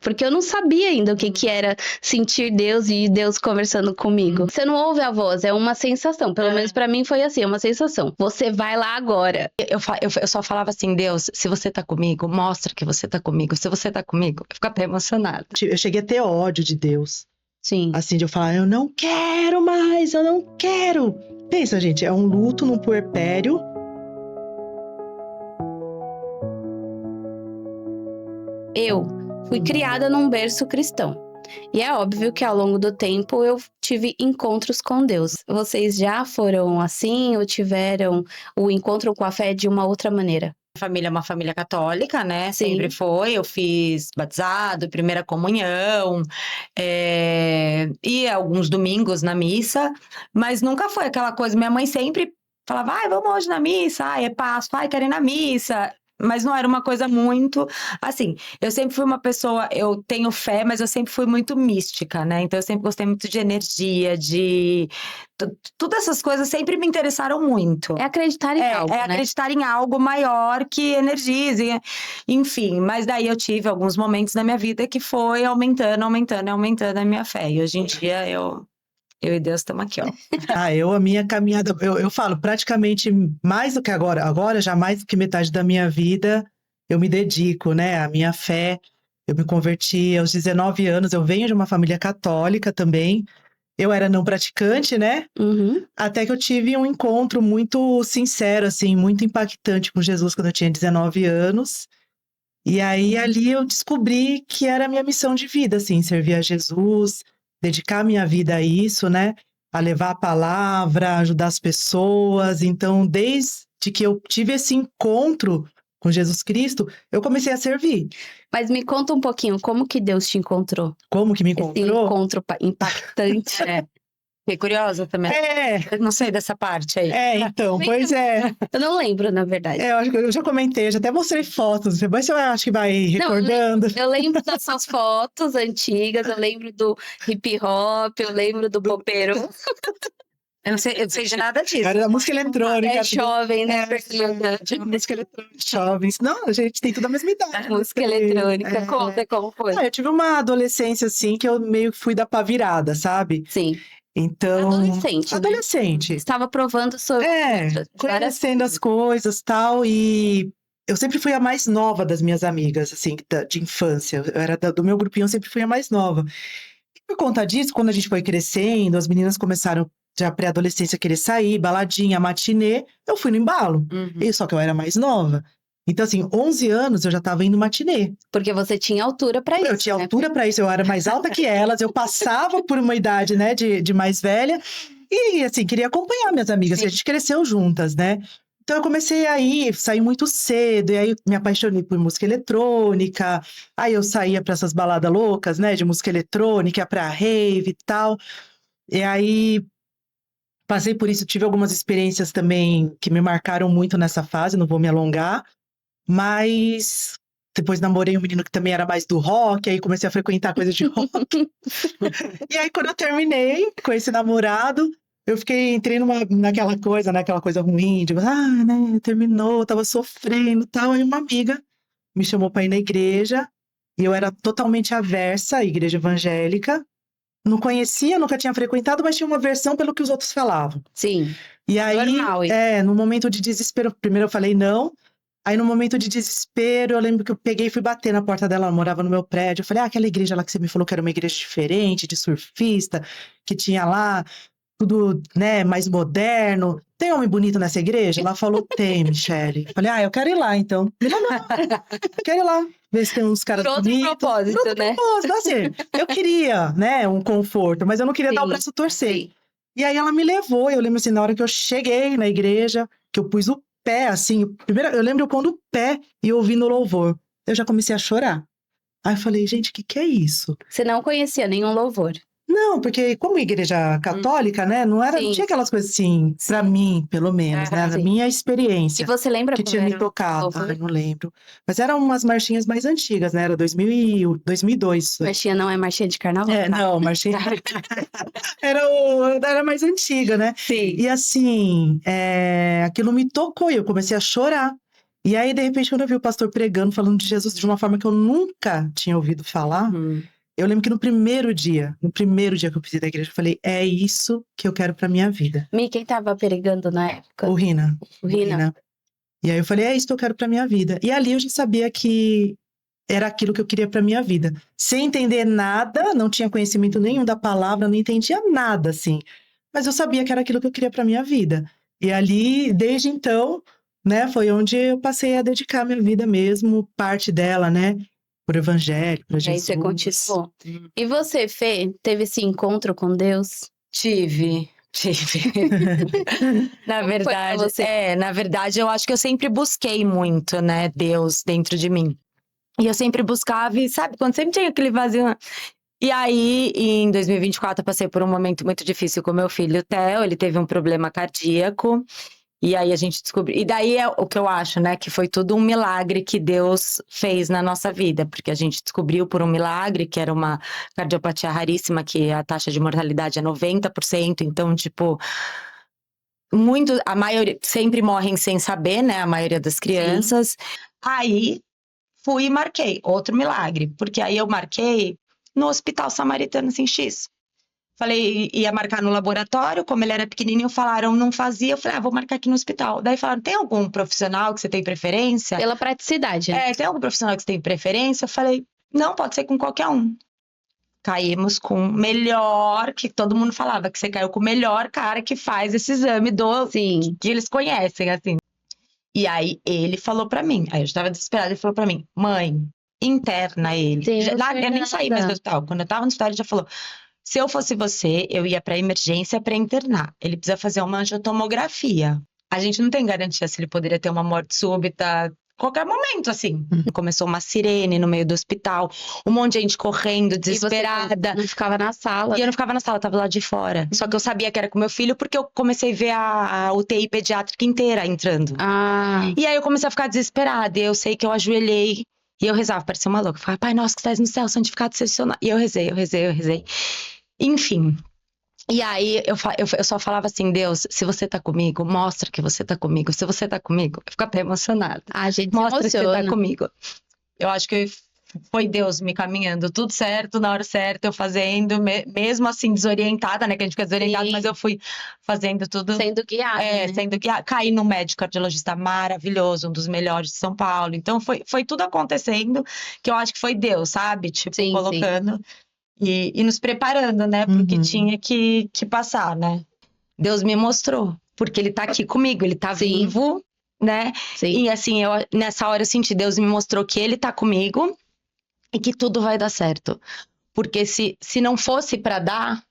Porque eu não sabia ainda o que que era sentir Deus e Deus conversando comigo. Você não ouve a voz, é uma sensação. Pelo menos pra mim foi assim, é uma sensação. Você vai lá agora. Eu só falava assim, Deus, se você tá comigo, mostra que você tá comigo. Se você tá comigo, eu fico até emocionada. Eu cheguei a ter ódio de Deus. Sim. Assim, de eu falar, eu não quero mais, eu não quero. Pensa, gente, é um luto num puerpério. Eu fui criada num berço cristão. E é óbvio que ao longo do tempo eu tive encontros com Deus. Vocês já foram assim ou tiveram o encontro com a fé de uma outra maneira? A família é uma família católica, né? Sim. Sempre foi. Eu fiz batizado, primeira comunhão, e alguns domingos na missa, mas nunca foi aquela coisa. Minha mãe sempre falava, ai, vamos hoje na missa, ai, é Páscoa, ai, quero ir na missa. Mas não era uma coisa muito, assim, eu sempre fui uma pessoa, eu tenho fé, mas eu sempre fui muito mística, né? Então eu sempre gostei muito de energia, todas essas coisas sempre me interessaram muito. É acreditar em algo, né? Acreditar em algo maior que energize, enfim. Mas daí eu tive alguns momentos na minha vida que foi aumentando a minha fé. E hoje em dia eu e Deus estamos aqui, ó. A minha caminhada, eu falo, praticamente mais do que agora. Agora, já mais do que metade da minha vida, eu me dedico, né, à minha fé. Eu me converti aos 19 anos, eu venho de uma família católica também. Eu era não praticante, né? Uhum. Até que eu tive um encontro muito sincero, assim, muito impactante com Jesus quando eu tinha 19 anos. E aí, ali eu descobri que era a minha missão de vida, assim, servir a Jesus, dedicar minha vida a isso, né? A levar a palavra, ajudar as pessoas. Então, desde que eu tive esse encontro com Jesus Cristo, eu comecei a servir. Mas me conta um pouquinho, como que Deus te encontrou? Como que me Esse encontrou? encontro impactante, né? Fiquei curiosa também. Eu não sei dessa parte aí. Então, pois é. Eu não lembro, na verdade. Eu acho que eu já comentei, eu já até mostrei fotos. Depois você acho que vai recordando. Eu lembro das suas fotos antigas, eu lembro do hip hop, eu lembro do popeiro. Eu não sei de nada disso. Era da música eletrônica. É jovem, né? Música eletrônica, jovens. Não, a gente tem tudo a mesma idade. Música eletrônica, conta como foi. Eu tive uma adolescência, assim, que eu meio que fui da pá virada, sabe? Sim. Então... Adolescente. Adolescente. Estava provando sobre... Conhecendo as coisas e tal, e... Eu sempre fui a mais nova das minhas amigas, assim, de infância. Eu era do meu grupinho, eu sempre fui a mais nova. E por conta disso, quando a gente foi crescendo, as meninas começaram já pré-adolescência querer sair, baladinha, matinê, eu fui no embalo. Só que eu era mais nova. Então, assim, 11 anos eu já tava indo matinê. Porque você tinha altura pra isso, Eu tinha altura pra isso, eu era mais alta que elas, eu passava por uma idade, né, de mais velha. E, assim, queria acompanhar minhas amigas, a gente cresceu juntas, né? Então eu comecei a sair muito cedo, e aí me apaixonei por música eletrônica. Aí eu saía pra essas baladas loucas, né, de música eletrônica, pra rave e tal. E aí... Passei por isso, tive algumas experiências também que me marcaram muito nessa fase, não vou me alongar. Mas depois namorei um menino que também era mais do rock, aí comecei a frequentar coisa de rock. E aí, quando eu terminei com esse namorado, eu entrei naquela coisa ruim, de, né, terminou, tava sofrendo e tal. Aí uma amiga me chamou pra ir na igreja, e eu era totalmente aversa à igreja evangélica. Não conhecia, nunca tinha frequentado, mas tinha uma versão pelo que os outros falavam. Sim. E aí, normal, no momento de desespero, primeiro eu falei não. Aí, no momento de desespero, eu lembro que eu peguei e fui bater na porta dela, ela morava no meu prédio. Eu falei, aquela igreja lá que você me falou que era uma igreja diferente, de surfista, que tinha lá tudo, né, mais moderno. Tem homem bonito nessa igreja? Ela falou, tem, Michele. Eu falei, eu quero ir lá, então. Me leva, eu quero ir lá, ver se tem uns caras bonitos. Outro propósito, né? Propósito, assim, eu queria, né, um conforto, mas eu não queria dar o braço a torcer. Sim. E aí ela me levou, eu lembro assim, na hora que eu cheguei na igreja, que eu pus o pé, assim, primeiro, eu lembro eu pondo o pé e ouvindo o louvor. Eu já comecei a chorar. Aí eu falei, gente, o que é isso? Você não conhecia nenhum louvor? Não, porque como igreja católica, né, não tinha aquelas coisas assim, pra mim, pelo menos, né, na minha experiência. E você lembra que tinha me tocado? Não lembro. Mas eram umas marchinhas mais antigas, né, era 2002. Marchinha não é marchinha de carnaval? Não, marchinha era mais antiga, né? Sim. E assim, aquilo me tocou e eu comecei a chorar. E aí, de repente, quando eu vi o pastor pregando, falando de Jesus de uma forma que eu nunca tinha ouvido falar, eu lembro que no primeiro dia que eu pisei da igreja, eu falei, é isso que eu quero pra minha vida. Mi, quem tava pregando na época? O Rina. O Rina. E aí eu falei, é isso que eu quero pra minha vida. E ali eu já sabia que era aquilo que eu queria pra minha vida. Sem entender nada, não tinha conhecimento nenhum da palavra, não entendia nada, assim. Mas eu sabia que era aquilo que eu queria pra minha vida. E ali, desde então, né, foi onde eu passei a dedicar minha vida mesmo, parte dela, né, pro evangelho, pra E aí Jesus. você continuou. E você, Fê, teve esse encontro com Deus? Tive. Na Como foi pra verdade, você? na verdade, eu acho que eu sempre busquei muito, né, Deus dentro de mim. E eu sempre buscava, e sabe, quando sempre tinha aquele vazio. E aí, em 2024, eu passei por um momento muito difícil com meu filho, Theo. Ele teve um problema cardíaco. E aí a gente descobriu. E daí é o que eu acho, né? Que foi tudo um milagre que Deus fez na nossa vida. Porque a gente descobriu por um milagre que era uma cardiopatia raríssima, que a taxa de mortalidade é 90%. Então, tipo, a maioria sempre morrem sem saber, né? A maioria das crianças. Aí fui e marquei outro milagre. Porque aí eu marquei no Hospital Samaritano em X. Falei, ia marcar no laboratório, como ele era pequenininho, falaram, não fazia. Eu falei, vou marcar aqui no hospital. Daí falaram, tem algum profissional que você tem preferência? Pela praticidade, né? Tem algum profissional que você tem preferência? Eu falei, não, pode ser com qualquer um. Caímos com o melhor, que todo mundo falava, que você caiu com o melhor cara que faz esse exame Sim. que eles conhecem, assim. E aí, ele falou pra mim, aí eu já tava desesperada, ele falou pra mim, mãe, interna ele. Sim, Eu nem saí mais do hospital. Quando eu tava no hospital, ele já falou, se eu fosse você, eu ia pra emergência pra internar. Ele precisa fazer uma angiotomografia. A gente não tem garantia se ele poderia ter uma morte súbita, qualquer momento, assim. Começou uma sirene no meio do hospital, um monte de gente correndo, desesperada. E você não ficava na sala. E eu não ficava na sala, eu tava lá de fora. Só que eu sabia que era com meu filho, porque eu comecei a ver a UTI pediátrica inteira entrando. E aí eu comecei a ficar desesperada. E eu sei que eu ajoelhei e eu rezava, parecia uma louca. Eu falava, Pai nosso que estás no céu, santificado seja o seu nome. E eu rezei. Enfim. E aí eu só falava assim, Deus, se você tá comigo, mostra que você tá comigo. Se você tá comigo, eu fico até emocionada. A gente Mostra se que você tá emociona. comigo. Eu acho que foi Deus me caminhando, tudo certo, na hora certa, eu fazendo, mesmo assim, desorientada, né? Que a gente fica desorientada, Sim. mas eu fui fazendo tudo. Sendo guiada, né? Sendo guiada. Caí num médico cardiologista maravilhoso, um dos melhores de São Paulo. Então, foi tudo acontecendo, que eu acho que foi Deus, sabe? Tipo, Sim, colocando e nos preparando, né? Porque tinha que passar, né? Deus me mostrou, porque Ele tá aqui comigo, Ele tá Sim. vivo, né? Sim. E assim, nessa hora eu senti, Deus me mostrou que Ele tá comigo e que tudo vai dar certo. Porque se não fosse pra dar,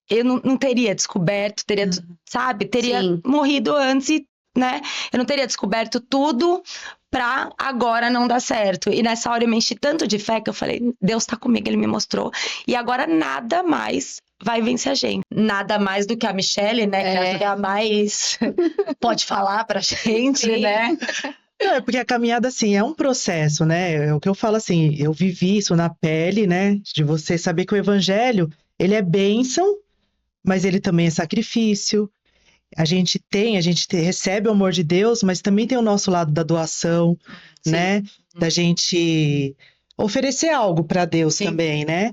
eu não teria descoberto, teria, sabe? Teria Sim. morrido antes, né? Eu não teria descoberto tudo pra agora não dar certo. E nessa hora eu me enchi tanto de fé que eu falei, Deus tá comigo, Ele me mostrou. E agora nada mais vai vencer a gente. Nada mais do que a Michelle, né? Que acho que é a mais pode falar pra gente, Sim. né? É, porque a caminhada, assim, é um processo, né? É o que eu falo, assim, eu vivi isso na pele, né? De você saber que o evangelho, ele é bênção, mas ele também é sacrifício. A gente recebe o amor de Deus, mas também tem o nosso lado da doação, né? Da gente oferecer algo para Deus também, né?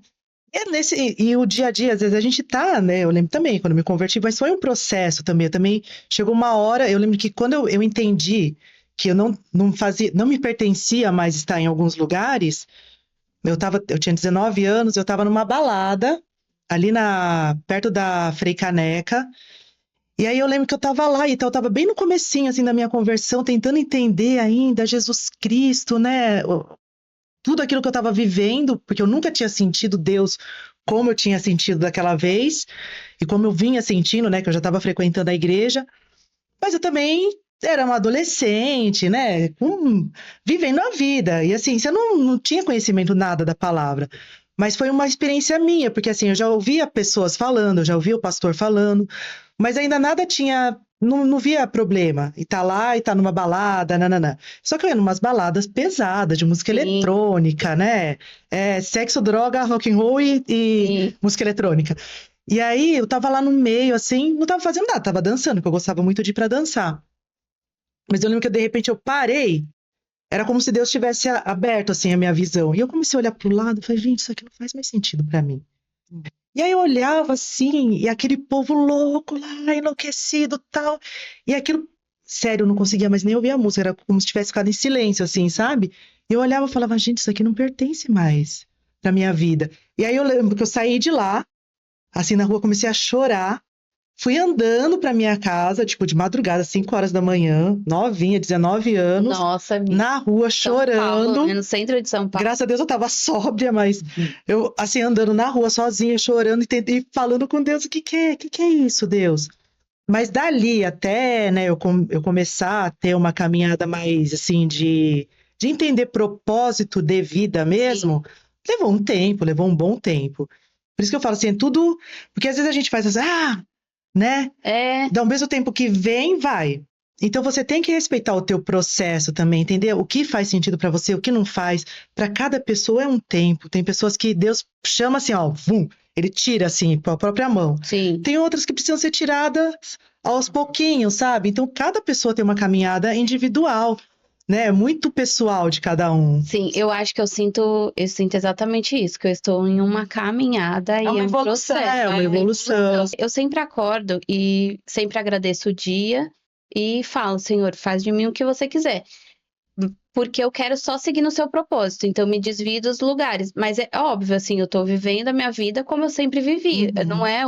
E o dia a dia, às vezes a gente tá, né? Eu lembro também, quando eu me converti, mas foi um processo também. Chegou uma hora, eu lembro que quando eu entendi que eu não me pertencia mais estar em alguns lugares, eu tinha 19 anos, eu tava numa balada, ali perto da Frei Caneca. E aí eu lembro que eu tava lá, então eu tava bem no comecinho, assim, da minha conversão, tentando entender ainda Jesus Cristo, né? Tudo aquilo que eu tava vivendo, porque eu nunca tinha sentido Deus como eu tinha sentido daquela vez, e como eu vinha sentindo, né? Que eu já tava frequentando a igreja. Mas eu também era uma adolescente, né? Vivendo a vida. E assim, você não tinha conhecimento nada da palavra. Mas foi uma experiência minha, porque assim, eu já ouvia pessoas falando, eu já ouvia o pastor falando, mas ainda nada tinha, não via problema. E tá lá, e tá numa balada, nananã. Só que eu ia numas baladas pesadas, de música eletrônica, né? Sexo, droga, rock and roll e música eletrônica. E aí, eu tava lá no meio, assim, não tava fazendo nada, tava dançando, porque eu gostava muito de ir pra dançar. Mas eu lembro que, de repente, eu parei era como se Deus tivesse aberto, assim, a minha visão. E eu comecei a olhar pro lado e falei, gente, isso aqui não faz mais sentido pra mim. E aí eu olhava assim, e aquele povo louco lá, enlouquecido tal. E aquilo, sério, eu não conseguia mais nem ouvir a música, era como se tivesse ficado em silêncio, assim, sabe? E eu olhava e falava, gente, isso aqui não pertence mais pra minha vida. E aí eu lembro que eu saí de lá, assim, na rua, comecei a chorar. Fui andando pra minha casa, tipo, de madrugada, 5 horas da manhã, novinha, 19 anos, Nossa, na rua, São Paulo, chorando. né? No centro de São Paulo. Graças a Deus eu tava sóbria, mas eu, assim, andando na rua sozinha, chorando e falando com Deus, o que que é? O que que é isso, Deus? Mas dali até, né, eu começar a ter uma caminhada mais, assim, de entender propósito de vida mesmo, levou um tempo, levou um bom tempo. Por isso que eu falo assim, é tudo... Porque às vezes a gente faz assim, né? É, Ao mesmo tempo que vem, vai. Então você tem que respeitar o teu processo também, entender o que faz sentido pra você, o que não faz. Pra cada pessoa é um tempo. Tem pessoas que Deus chama assim, ó, vum, ele tira assim com a própria mão. sim. Tem outras que precisam ser tiradas aos pouquinhos, sabe? Então cada pessoa tem uma caminhada individual, né? Muito pessoal de cada um. Sim, eu acho que eu sinto exatamente isso, que eu estou em uma caminhada e uma é um evolução, processo. É uma evolução. Eu sempre acordo e sempre agradeço o dia e falo, Senhor, faz de mim o que você quiser. Porque eu quero só seguir no seu propósito, então me desvio dos lugares. Mas é óbvio, assim, eu tô vivendo a minha vida como eu sempre vivi. Uhum. Não é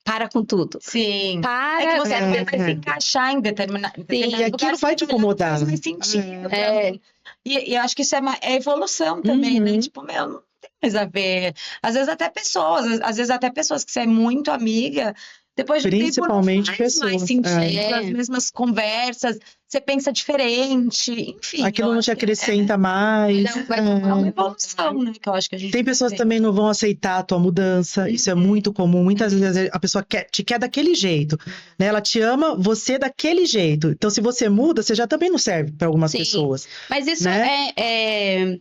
para com tudo. Sim. Para, É que você É, vai se encaixar em determinado E aquilo lugares, vai te não incomodar. faz mais sentido. pra É. mim. E eu acho que isso é evolução também, né? Uhum. Tipo, meu, não tem mais a ver. Às vezes até pessoas que você é muito amiga, depois de um tempo não Principalmente faz mais pessoas, sentido, é. as mesmas conversas, você pensa diferente, enfim. Aquilo eu não acho te que acrescenta mais. Não, vai é uma É. evolução, né? Que eu acho que a gente Tem vai pessoas ter. que também não vão aceitar a tua mudança, isso é muito comum. Muitas vezes a pessoa te quer daquele jeito, né? Ela te ama você daquele jeito. Então, se você muda, você já também não serve para algumas Sim. pessoas. Mas isso Né? é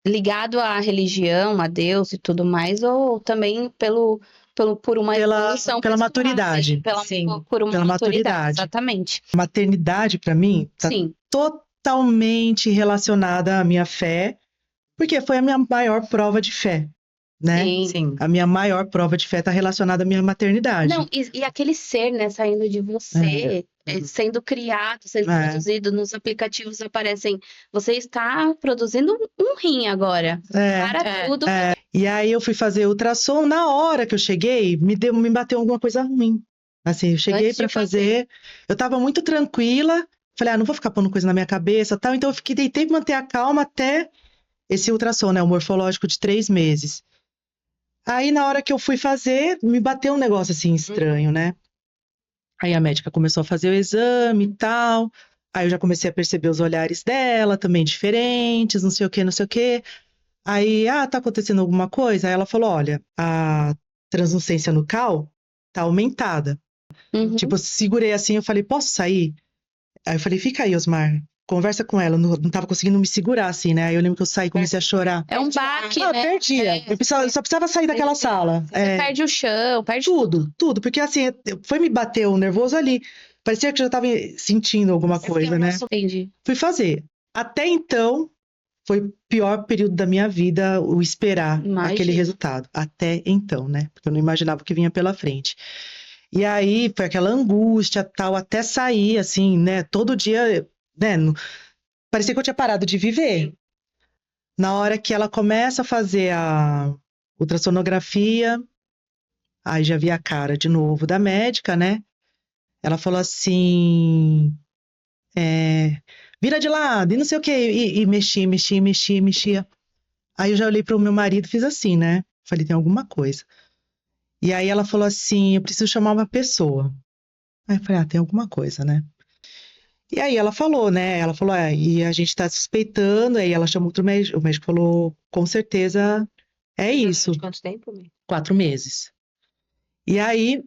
ligado à religião, a Deus e tudo mais, ou também por uma evolução Pela pessoal, maturidade. Sim. por uma Pela maturidade, maturidade. exatamente. Maternidade, para mim, tá Sim, totalmente relacionada à minha fé, porque foi a minha maior prova de fé, né? sim. Sim. A minha maior prova de fé está relacionada à minha maternidade. Não, e aquele ser, né, saindo de você, sendo criado, sendo É. produzido, nos aplicativos aparecem, você está produzindo um rim agora. Para tudo. E aí eu fui fazer ultrassom, na hora que eu cheguei, me bateu alguma coisa ruim. Assim, eu cheguei Antes de para fazer, eu tava muito tranquila, falei, não vou ficar pondo coisa na minha cabeça, tal, então eu tentei manter a calma até esse ultrassom, né, o morfológico de 3 meses. Aí na hora que eu fui fazer, me bateu um negócio assim estranho, né? Aí a médica começou a fazer o exame e tal. Aí eu já comecei a perceber os olhares dela também diferentes, não sei o quê, não sei o quê. Aí, tá acontecendo alguma coisa? Aí ela falou, olha, a translucência nucal tá aumentada. Uhum. Tipo, eu segurei assim, eu falei, posso sair? Aí eu falei, fica aí, Osmar, conversa com ela. Eu não tava conseguindo me segurar assim, né? Aí eu lembro que eu saí e comecei a chorar. É um baque, né? Perdia. Eu só precisava sair daquela sala. Você perde o chão, perde Tudo. Porque assim, foi me bater o nervoso ali. Parecia que eu já tava sentindo alguma coisa, né? Entendi. Fui fazer. Até então, foi o pior período da minha vida o esperar Imagino. aquele resultado. Até então, né? Porque eu não imaginava o que vinha pela frente. E aí, foi aquela angústia, tal, até sair, assim, né? Todo dia, né? Parecia que eu tinha parado de viver. Na hora que ela começa a fazer a ultrassonografia, aí já vi a cara de novo da médica, né? Ela falou assim, vira de lado, e não sei o quê, e mexia. Aí eu já olhei para o meu marido e fiz assim, né? Falei, tem alguma coisa. E aí ela falou assim, eu preciso chamar uma pessoa. Aí eu falei, tem alguma coisa, né? E aí ela falou, né? Ela falou, e a gente tá suspeitando. Aí ela chamou outro médico. O médico falou, com certeza é isso. De quanto tempo? 4 meses. E aí,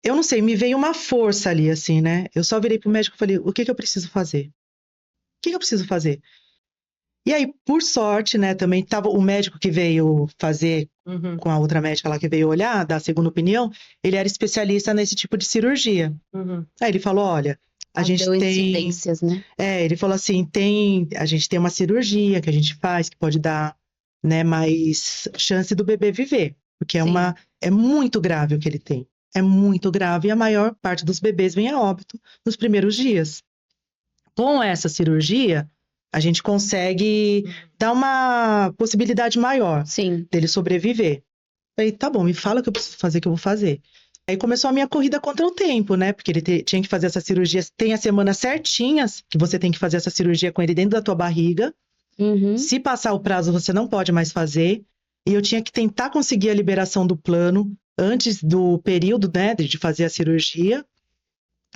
eu não sei, me veio uma força ali, assim, né? Eu só virei pro médico e falei, o que que eu preciso fazer? O que que eu preciso fazer? E aí, por sorte, né, também tava o médico que veio fazer com a outra médica lá que veio olhar, dar a segunda opinião, ele era especialista nesse tipo de cirurgia. Aí ele falou, olha, A gente deu tem. incidências, né? Ele falou assim: a gente tem uma cirurgia que a gente faz, que pode dar, né, mais chance do bebê viver. Porque Sim. é muito grave o que ele tem. É muito grave e a maior parte dos bebês vem a óbito nos primeiros dias. Com essa cirurgia, a gente consegue dar uma possibilidade maior Sim. dele sobreviver. Falei, tá bom, me fala o que eu preciso fazer, que eu vou fazer. Aí começou a minha corrida contra o tempo, né? Porque ele tinha que fazer essa cirurgia, tem as semanas certinhas que você tem que fazer essa cirurgia com ele dentro da tua barriga. Uhum. Se passar o prazo, você não pode mais fazer. E eu tinha que tentar conseguir a liberação do plano antes do período, né, de fazer a cirurgia.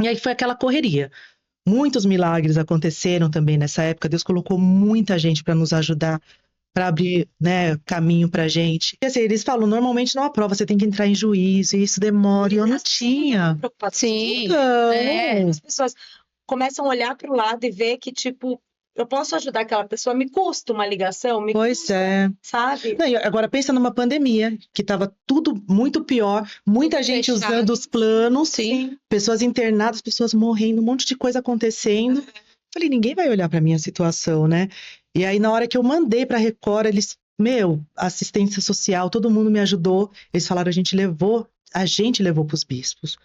E aí foi aquela correria. Muitos milagres aconteceram também nessa época. Deus colocou muita gente para nos ajudar, para abrir, né, caminho pra gente. E assim, eles falam, normalmente não aprova, você tem que entrar em juízo, e isso demora, e eu não tinha. Preocupada. Sim. Então, As pessoas começam a olhar para o lado e ver que, tipo, eu posso ajudar aquela pessoa, me custa uma ligação, me pois custa, é. sabe? Não, e agora pensa numa pandemia, que estava tudo muito pior, muita Tudo gente fechado. usando os planos, Sim. pessoas internadas, pessoas morrendo, um monte de coisa acontecendo. Falei, ninguém vai olhar para minha situação, né? E aí, na hora que eu mandei para a Record, eles, assistência social, todo mundo me ajudou. Eles falaram, a gente levou para os bispos.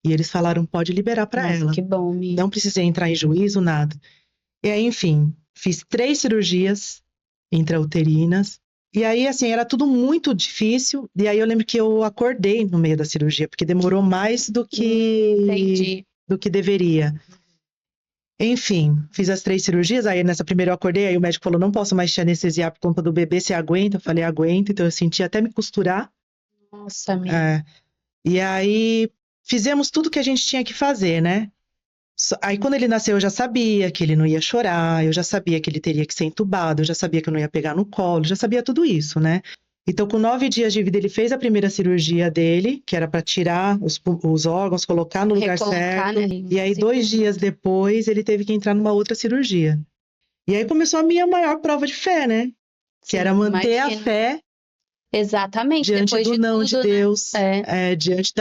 E eles falaram, pode liberar para Nossa, ela. que bom, Mi. Não precisei entrar em juízo, nada. E aí, enfim, fiz 3 cirurgias intrauterinas. E aí, assim, era tudo muito difícil. E aí eu lembro que eu acordei no meio da cirurgia, porque demorou mais Entendi. do que deveria. Enfim, fiz as 3 cirurgias. Aí nessa primeira eu acordei, aí o médico falou, não posso mais te anestesiar por conta do bebê, você aguenta? Eu falei, aguento. Então eu senti até me costurar. Nossa, Mi. E aí fizemos tudo que a gente tinha que fazer, né? Aí quando ele nasceu eu já sabia que ele não ia chorar, eu já sabia que ele teria que ser entubado, eu já sabia que eu não ia pegar no colo, já sabia tudo isso, né? Então com 9 dias de vida ele fez a primeira cirurgia dele, que era para tirar os órgãos, colocar no lugar Recolocar, certo. né? E aí 2 dias depois ele teve que entrar numa outra cirurgia. E aí começou a minha maior prova de fé, né? Que era manter a imagino. fé Exatamente. diante Depois do de não tudo, de Deus, né? diante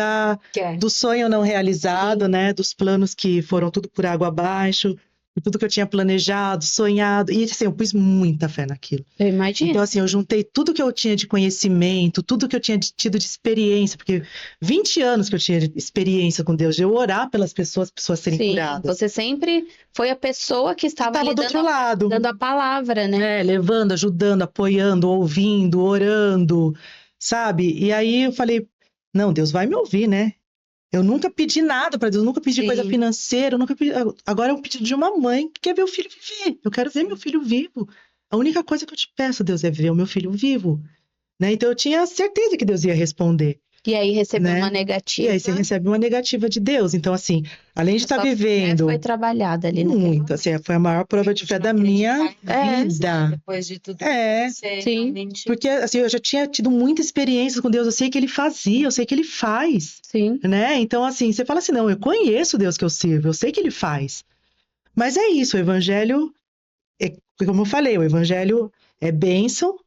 Que é. do sonho não realizado, né? Dos planos que foram tudo por água abaixo, de tudo que eu tinha planejado, sonhado. E assim, eu pus muita fé naquilo. Eu imagino. Então, assim, eu juntei tudo que eu tinha de conhecimento, tudo que eu tinha tido de experiência, porque 20 anos que eu tinha de experiência com Deus, de eu orar pelas pessoas serem Sim, curadas. você sempre foi a pessoa que estava Estava ali do outro lado. dando a palavra, né? Levando, ajudando, apoiando, ouvindo, orando, sabe? E aí eu falei, não, Deus vai me ouvir, né? Eu nunca pedi nada para Deus, nunca pedi coisa Sim. financeira, eu nunca pedi. Agora é um pedido de uma mãe que quer ver o filho viver. Eu quero ver meu filho vivo. A única coisa que eu te peço, Deus, é ver o meu filho vivo, né? Então eu tinha certeza que Deus ia responder. E aí recebeu Né? uma E negativa. aí você recebe uma negativa de Deus. Então, assim, além de A estar sua fé vivendo foi trabalhada ali naquele muito, assim, foi a maior prova de fé da minha vida. Depois de tudo você sim. realmente... Porque, assim, eu já tinha tido muita experiência com Deus, eu sei que Ele fazia, eu sei que Ele faz, Sim. né? Então, assim, você fala assim, não, eu conheço o Deus que eu sirvo, eu sei que Ele faz. Mas é isso, o Evangelho, como eu falei, o Evangelho é bênção,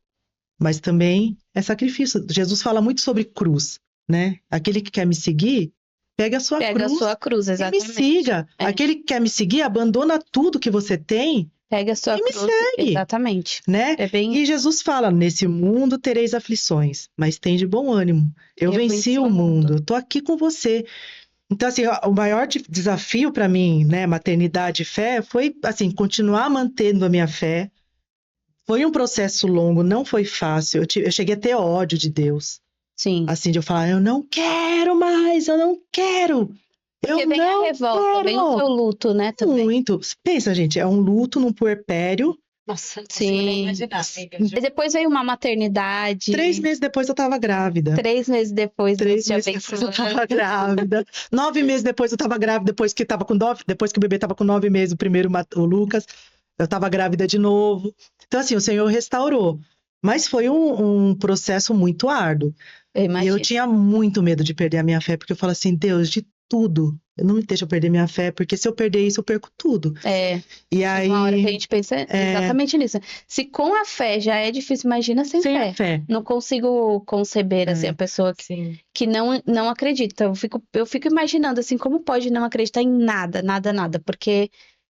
mas também é sacrifício. Jesus fala muito sobre cruz, né? Aquele que quer me seguir, pega a sua Pega cruz a sua cruz, e me exatamente. siga. É. Aquele que quer me seguir, abandona tudo que você tem, Pega a sua E me cruz. segue. Exatamente. né? É bem. E Jesus fala: nesse mundo tereis aflições, mas tem de bom ânimo. Eu venci o mundo, eu tô aqui com você. Então, assim, o maior desafio para mim, né, maternidade e fé, foi, assim, continuar mantendo a minha fé. Foi um processo longo, não foi fácil. Eu cheguei a ter ódio de Deus. Sim. Assim, de eu falar, eu não quero mais, eu não quero. Porque Eu vem não a revolta, quero. vem o seu luto, né? Também. Muito. Pensa, gente, é um luto num puerpério. Nossa, não Sim. consigo nem imaginar, amiga. Mas depois veio uma maternidade. 3 meses depois eu tava grávida. 3 meses depois, 3 Deus te meses depois eu abençoou. tava grávida. 9 meses depois eu tava grávida, depois que o bebê tava com 9 meses, o primeiro, o Lucas, eu tava grávida de novo. Então, assim, o Senhor restaurou. Mas foi um processo muito árduo. Eu E eu imagino. tinha muito medo de perder a minha fé, porque eu falo assim, Deus, de tudo. Não me deixa eu perder minha fé, porque se eu perder isso, eu perco tudo. E aí, uma hora que a gente pensa exatamente nisso. Se com a fé já é difícil, imagina sem sem fé. a fé. Não consigo conceber, assim, a pessoa Sim. que não acredita. Eu fico imaginando, assim, como pode não acreditar em nada, nada, nada. Porque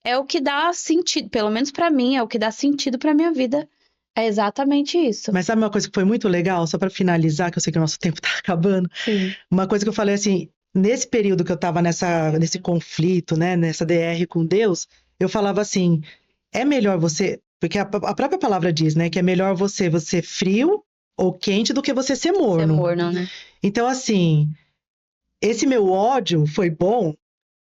é o que dá sentido, pelo menos pra mim, é o que dá sentido pra minha vida. É exatamente isso. Mas sabe uma coisa que foi muito legal, só pra finalizar, que eu sei que o nosso tempo tá acabando? Sim. Uma coisa que eu falei assim, nesse período que eu tava nesse conflito, né, nessa DR com Deus, eu falava assim, é melhor você, porque a própria palavra diz, né, que é melhor você frio ou quente do que você ser Ser morno. morno, né? Então, assim, esse meu ódio foi bom.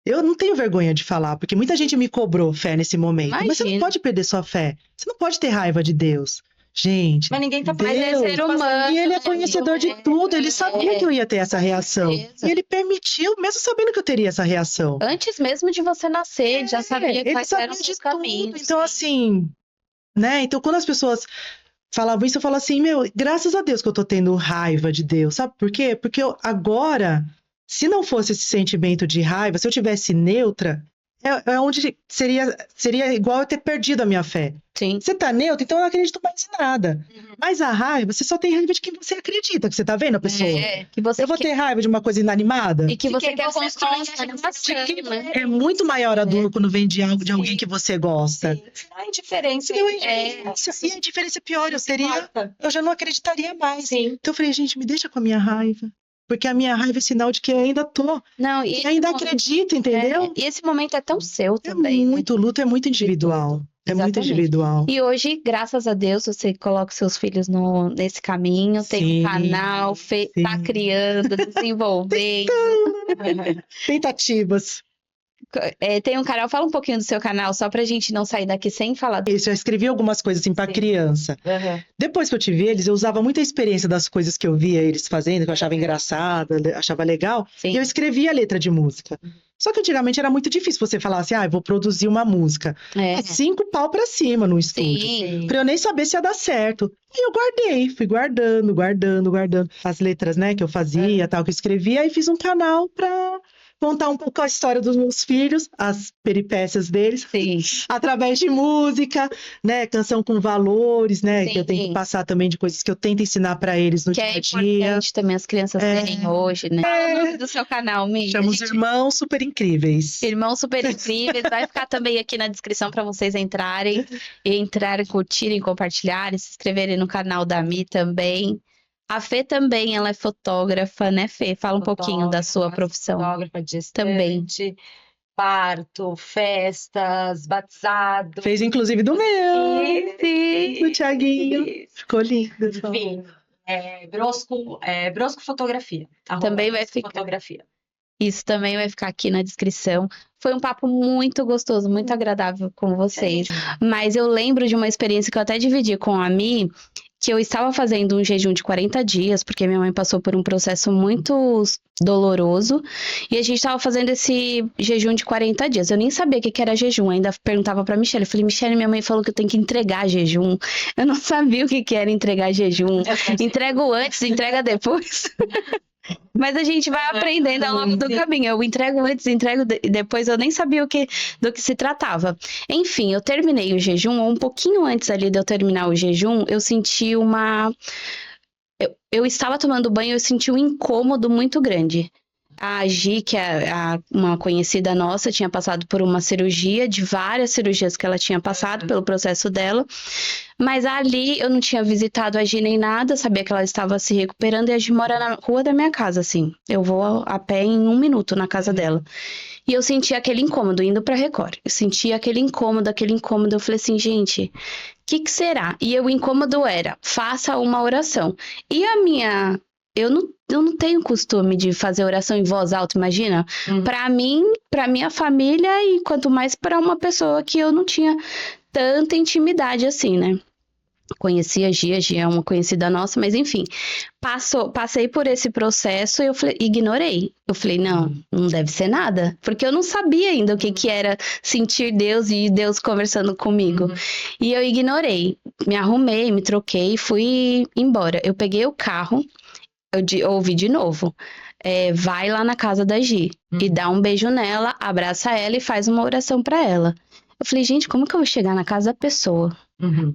Eu não tenho vergonha de falar, porque muita gente me cobrou fé nesse momento. Mas você não Imagina. pode perder sua fé. Você não pode ter raiva de Deus. Gente, Mas ninguém tá Deus, Mas é ser humano. e ele é né, conhecedor de amigo? tudo. Ele sabia que eu ia ter essa reação. certeza. E ele permitiu, mesmo sabendo que eu teria essa reação. Antes mesmo de você nascer, ele já sabia Ele quais sabia eram os de seus tudo. caminhos. Então, assim, né? Então, quando as pessoas falavam isso, eu falo assim, meu, graças a Deus que eu tô tendo raiva de Deus. Sabe por quê? Porque agora, se não fosse esse sentimento de raiva, se eu tivesse neutra, é onde seria igual eu ter perdido a minha fé. Sim. Você tá neutro, então eu não acredito mais em nada. Mas a raiva, você só tem raiva de quem você acredita, que você tá vendo a pessoa. Que você Eu vou ter raiva de uma coisa inanimada? E que De você quem quer você construir gosta, uma relação, né? É muito maior a dor quando vem de algo de alguém que você gosta. Não é indiferença. Não, e a diferença é pior, eu já não acreditaria mais. Sim. Então eu falei, gente, me deixa com a minha raiva. Porque a minha raiva é sinal de que eu ainda tô. Não, E ainda acredito, entendeu? E esse momento é tão seu É também, né? muito, luto é muito individual. É muito Exatamente. individual. E hoje, graças a Deus, você coloca seus filhos nesse caminho, tem Sim, um canal, tá sim. criando, desenvolvendo. Tentativas. Tem um canal, fala um pouquinho do seu canal, só pra gente não sair daqui sem falar. Isso, eu escrevi algumas coisas assim pra Sim. criança. Depois que eu tive eles, eu usava muita experiência das coisas que eu via eles fazendo, que eu achava engraçada, achava legal. Sim. E eu escrevia a letra de música. Só que antigamente era muito difícil você falar assim, eu vou produzir uma música. 5 pau pra cima no estúdio. Sim. Pra eu nem saber se ia dar certo. E eu guardei, fui guardando as letras, né, que eu fazia, tal, que eu escrevia, e fiz um canal pra contar um pouco a história dos meus filhos, as peripécias deles, Sim. através de música, né, canção com valores, né, que eu tenho Sim. que passar também de coisas que eu tento ensinar pra eles no Que dia é a dia. importante também as crianças terem hoje, né? Fala o nome do seu canal, Mi. Chama os Irmãos Super Incríveis. Irmãos Super Incríveis, vai ficar também aqui na descrição para vocês entrarem, curtirem, compartilharem, se inscreverem no canal da Mi também. A Fê também, ela é fotógrafa, né, Fê? Fala um pouquinho da sua profissão. Fotógrafa de Também. gestante, parto, festas, batizado. Fez inclusive do meu, Sim. do Thiaguinho. Ficou lindo. Enfim, Brosco Fotografia. Também vai Brosco ficar. Fotografia. Isso também vai ficar aqui na descrição. Foi um papo muito gostoso, muito agradável com vocês. Mas eu lembro de uma experiência que eu até dividi com a Mi, que eu estava fazendo um jejum de 40 dias, porque minha mãe passou por um processo muito doloroso, e a gente estava fazendo esse jejum de 40 dias. Eu nem sabia o que era jejum, ainda perguntava pra Michelle. Eu falei, Michelle, minha mãe falou que eu tenho que entregar jejum. Eu não sabia o que era entregar jejum. Entrego antes, entrega depois. Mas a gente vai aprendendo ao longo do caminho. Eu entrego antes, entrego depois. Eu nem sabia do que se tratava. Enfim, eu terminei o jejum. Um pouquinho antes ali de eu terminar o jejum, eu senti eu estava tomando banho, eu senti um incômodo muito grande. A Gi, que é uma conhecida nossa, tinha passado por uma cirurgia, de várias cirurgias que ela tinha passado pelo processo dela. Mas ali eu não tinha visitado a Gi nem nada, sabia que ela estava se recuperando, e a Gi mora na rua da minha casa, assim. Eu vou a pé em 1 minuto na casa dela. E eu senti aquele incômodo indo pra Record. Eu senti aquele incômodo. Eu falei assim, gente, o que será? E o incômodo era, faça uma oração. E a minha... Eu não tenho costume de fazer oração em voz alta, imagina? Pra mim, pra minha família, e quanto mais pra uma pessoa que eu não tinha tanta intimidade assim, né? Conheci a Gia é uma conhecida nossa, mas enfim, passei por esse processo e eu ignorei. Eu falei, não deve ser nada, porque eu não sabia ainda o que era sentir Deus e Deus conversando comigo. E eu ignorei, me arrumei, me troquei e fui embora. Eu peguei o carro ouvi de novo. Vai lá na casa da Gi e dá um beijo nela, abraça ela e faz uma oração pra ela. Eu falei, gente, como que eu vou chegar na casa da pessoa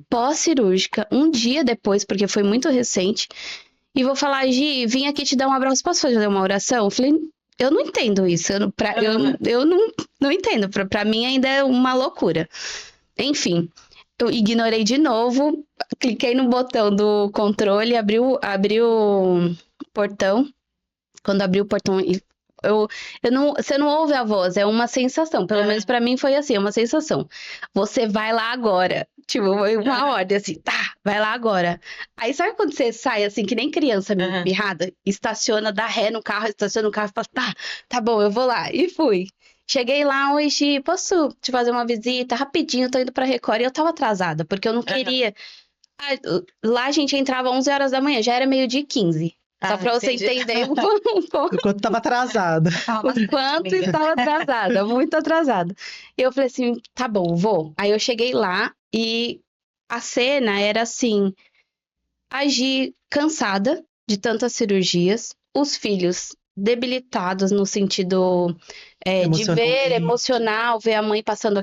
pós-cirúrgica, um dia depois, porque foi muito recente, e vou falar, Gi, vim aqui te dar um abraço, posso fazer uma oração? Eu falei, eu não entendo isso, eu não entendo, pra mim ainda é uma loucura. Enfim, eu ignorei de novo, cliquei no botão do controle, abriu o portão. Quando abriu o portão, você não ouve a voz, é uma sensação. Pelo menos pra mim foi assim, é uma sensação. Você vai lá agora. Tipo, foi uma ordem assim, tá, vai lá agora. Aí sabe quando você sai assim, que nem criança mirrada, estaciona, dá ré no carro, estaciona o carro e fala, tá bom, eu vou lá. E fui. Cheguei lá hoje, posso te fazer uma visita rapidinho, tô indo pra Record. E eu tava atrasada, porque eu não queria. Lá a gente entrava 11 horas da manhã, já era 12h15. Só pra você entender um pouco. O quanto tava atrasada. O quanto estava atrasada, muito atrasada. E eu falei assim, tá bom, vou. Aí eu cheguei lá e a cena era assim, a Gi cansada de tantas cirurgias, os filhos debilitados no sentido de ver, emocional, ver a mãe passando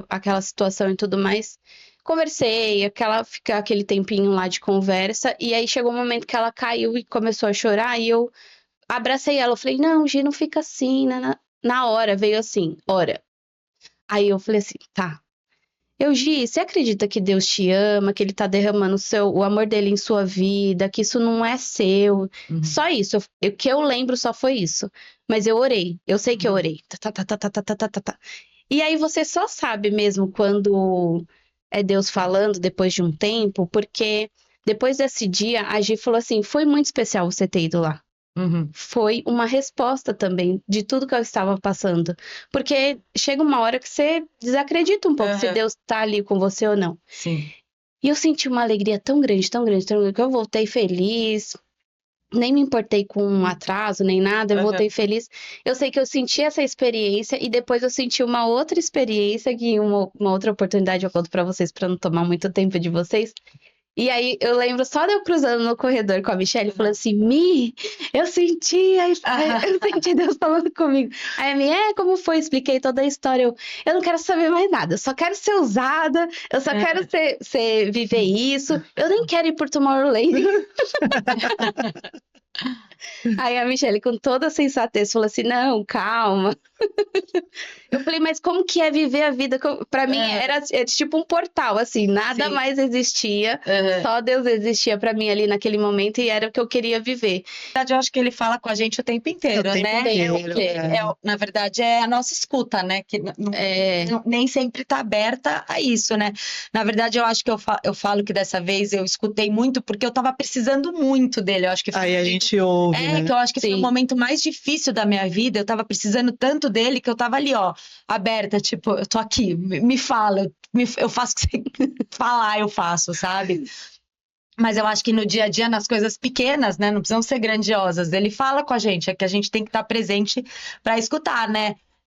aquela situação e tudo mais. Conversei, aquele tempinho lá de conversa, e aí chegou um momento que ela caiu e começou a chorar, e eu abracei ela, eu falei, não, Gi, não fica assim, né? Na hora, veio assim, ora. Aí eu falei assim, tá. Gi, você acredita que Deus te ama, que Ele tá derramando o amor dele em sua vida, que isso não é seu? Só isso, o que eu lembro só foi isso. Mas eu orei, eu sei que eu orei. E aí você só sabe mesmo quando é Deus falando depois de um tempo, porque depois desse dia, a Gi falou assim, foi muito especial você ter ido lá. Foi uma resposta também de tudo que eu estava passando. Porque chega uma hora que você desacredita um pouco se Deus tá ali com você ou não. Sim. E eu senti uma alegria tão grande, tão grande, tão grande, que eu voltei feliz. Nem me importei com um atraso, nem nada, eu voltei feliz. Eu sei que eu senti essa experiência e depois eu senti uma outra experiência, que uma outra oportunidade eu conto pra vocês, pra não tomar muito tempo de vocês. E aí, eu lembro só de eu cruzando no corredor com a Michelle, falando assim, Mi, eu senti Deus falando comigo. Aí a Mi, como foi? Expliquei toda a história. Eu não quero saber mais nada, eu só quero ser usada, eu só quero viver isso, eu nem quero ir por Tomorrowland. Aí a Michelle, com toda a sensatez, falou assim, não, calma. Eu falei, mas como que é viver a vida? Pra mim, era tipo um portal, assim, nada mais existia, só Deus existia pra mim ali naquele momento e era o que eu queria viver. Na verdade, eu acho que ele fala com a gente o tempo inteiro, né? Na verdade, é a nossa escuta, né? Que nem sempre tá aberta a isso, né? Na verdade, eu acho que eu falo que dessa vez eu escutei muito porque eu tava precisando muito dele. Eu acho que Aí a gente ouve, né? que eu acho que foi o momento mais difícil da minha vida. Eu tava precisando tanto dele que eu tava ali, ó, aberta, tipo, eu tô aqui, me fala, eu faço o que você falar, eu faço, sabe? Mas eu acho que no dia a dia, nas coisas pequenas, né, não precisam ser grandiosas, ele fala com a gente, é que a gente tem que estar presente para escutar, né?